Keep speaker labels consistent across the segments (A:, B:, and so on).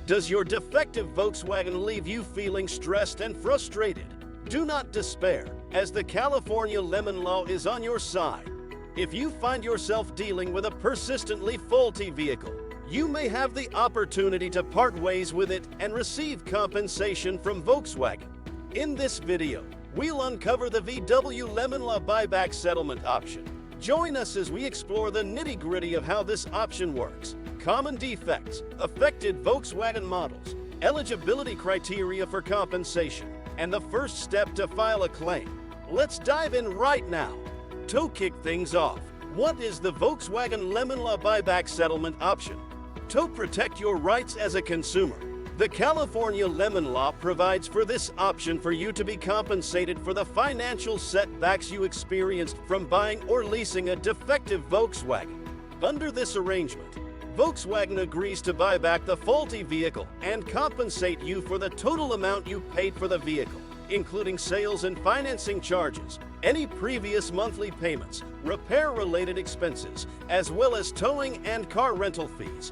A: Does your defective Volkswagen leave you feeling stressed and frustrated? Do not despair, as the California Lemon Law is on your side. If you find yourself dealing with a persistently faulty vehicle, you may have the opportunity to part ways with it and receive compensation from Volkswagen. In this video, we'll uncover the VW Lemon Law Buyback Settlement option. Join us as we explore the nitty-gritty of how this option works, common defects, affected Volkswagen models, eligibility criteria for compensation, and the first step to file a claim. Let's dive in right now. To kick things off, what is the Volkswagen Lemon Law Buyback Settlement option? To protect your rights as a consumer, the California Lemon Law provides for this option for you to be compensated for the financial setbacks you experienced from buying or leasing a defective Volkswagen. Under this arrangement, Volkswagen agrees to buy back the faulty vehicle and compensate you for the total amount you paid for the vehicle, including sales and financing charges, any previous monthly payments, repair-related expenses, as well as towing and car rental fees.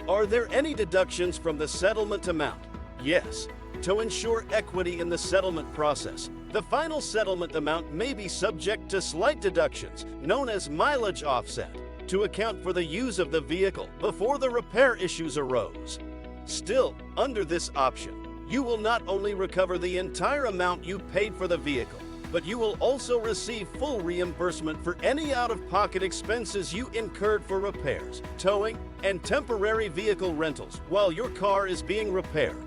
A: Are there any deductions from the settlement amount? Yes. To ensure equity in the settlement process, the final settlement amount may be subject to slight deductions, known as mileage offset, to account for the use of the vehicle before the repair issues arose. Still, under this option, you will not only recover the entire amount you paid for the vehicle, but you will also receive full reimbursement for any out-of-pocket expenses you incurred for repairs, towing, and temporary vehicle rentals while your car is being repaired.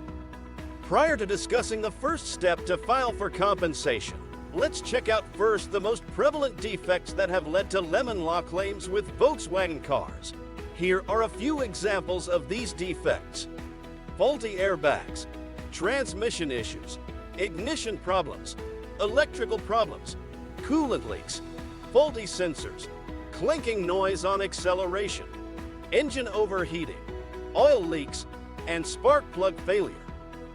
A: Prior to discussing the first step to file for compensation, let's check out first the most prevalent defects that have led to Lemon Law claims with Volkswagen cars. Here are a few examples of these defects: faulty airbags, transmission issues, ignition problems, electrical problems, coolant leaks, faulty sensors, clanking noise on acceleration, engine overheating, oil leaks, and spark plug failure.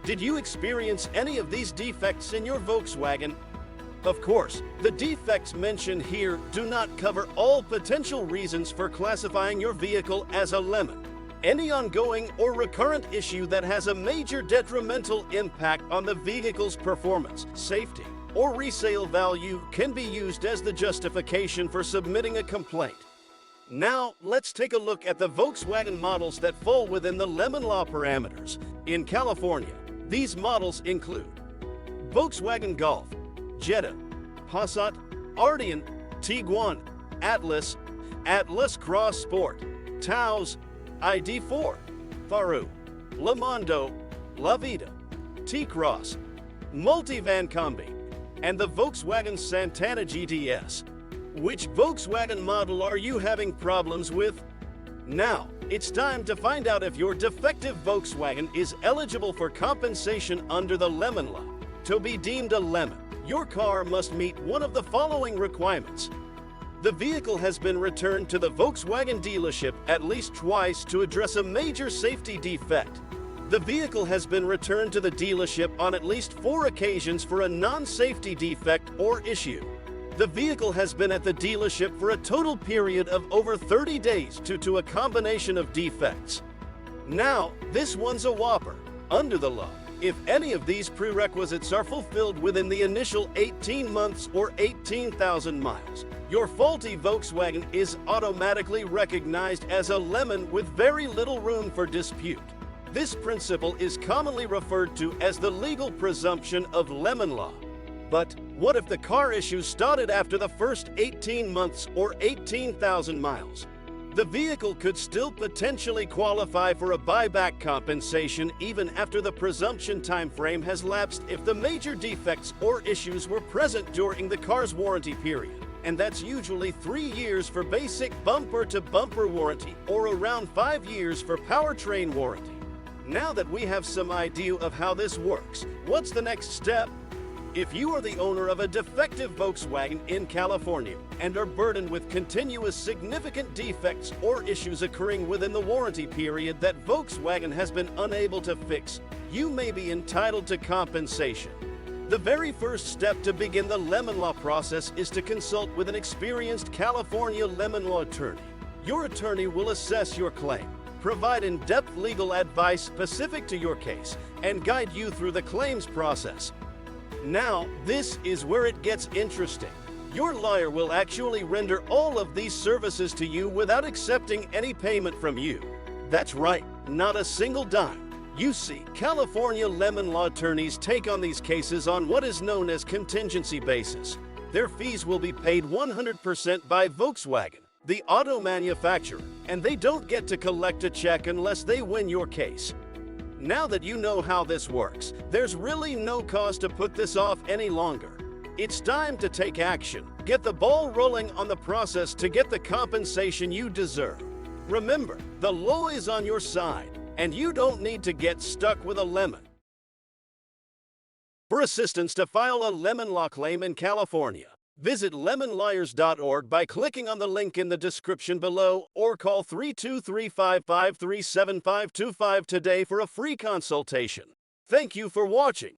A: Did you experience any of these defects in your Volkswagen? Of course, the defects mentioned here do not cover all potential reasons for classifying your vehicle as a lemon. Any ongoing or recurrent issue that has a major detrimental impact on the vehicle's performance, safety, or resale value can be used as the justification for submitting a complaint. Now, let's take a look at the Volkswagen models that fall within the Lemon Law parameters. In California, these models include Volkswagen Golf, Jetta, Passat, Arteon, Tiguan, Atlas, Atlas Cross Sport, Taos, ID4, Faru, Lamondo, La Vida, T-Cross, Multivan Combi, and the Volkswagen Santana GTS. Which Volkswagen model are you having problems with? Now, it's time to find out if your defective Volkswagen is eligible for compensation under the Lemon Law. To be deemed a lemon, your car must meet one of the following requirements. The vehicle has been returned to the Volkswagen dealership at least twice to address a major safety defect. The vehicle has been returned to the dealership on at least 4 occasions for a non-safety defect or issue. The vehicle has been at the dealership for a total period of over 30 days due to a combination of defects. Now, this one's a whopper. Under the law, if any of these prerequisites are fulfilled within the initial 18 months or 18,000 miles, your faulty Volkswagen is automatically recognized as a lemon with very little room for dispute. This principle is commonly referred to as the legal presumption of Lemon Law. But what if the car issue started after the first 18 months or 18,000 miles? The vehicle could still potentially qualify for a buyback compensation even after the presumption time frame has lapsed if the major defects or issues were present during the car's warranty period. And that's usually 3 years for basic bumper-to-bumper warranty or around 5 years for powertrain warranty. Now that we have some idea of how this works, what's the next step? If you are the owner of a defective Volkswagen in California and are burdened with continuous significant defects or issues occurring within the warranty period that Volkswagen has been unable to fix, you may be entitled to compensation. The very first step to begin the Lemon Law process is to consult with an experienced California Lemon Law attorney. Your attorney will assess your claim, provide in-depth legal advice specific to your case, and guide you through the claims process. Now, this is where it gets interesting. Your lawyer will actually render all of these services to you without accepting any payment from you. That's right, not a single dime. You see, California lemon law attorneys take on these cases on what is known as contingency basis. Their fees will be paid 100% by Volkswagen, the auto manufacturer, and they don't get to collect a check unless they win your case. Now that you know how this works, there's really no cause to put this off any longer. It's time to take action. Get the ball rolling on the process to get the compensation you deserve. Remember, the law is on your side, and you don't need to get stuck with a lemon. For assistance to file a lemon law claim in California, visit lemonlawyers.org by clicking on the link in the description below or call 323-553-7525 today for a free consultation. Thank you for watching.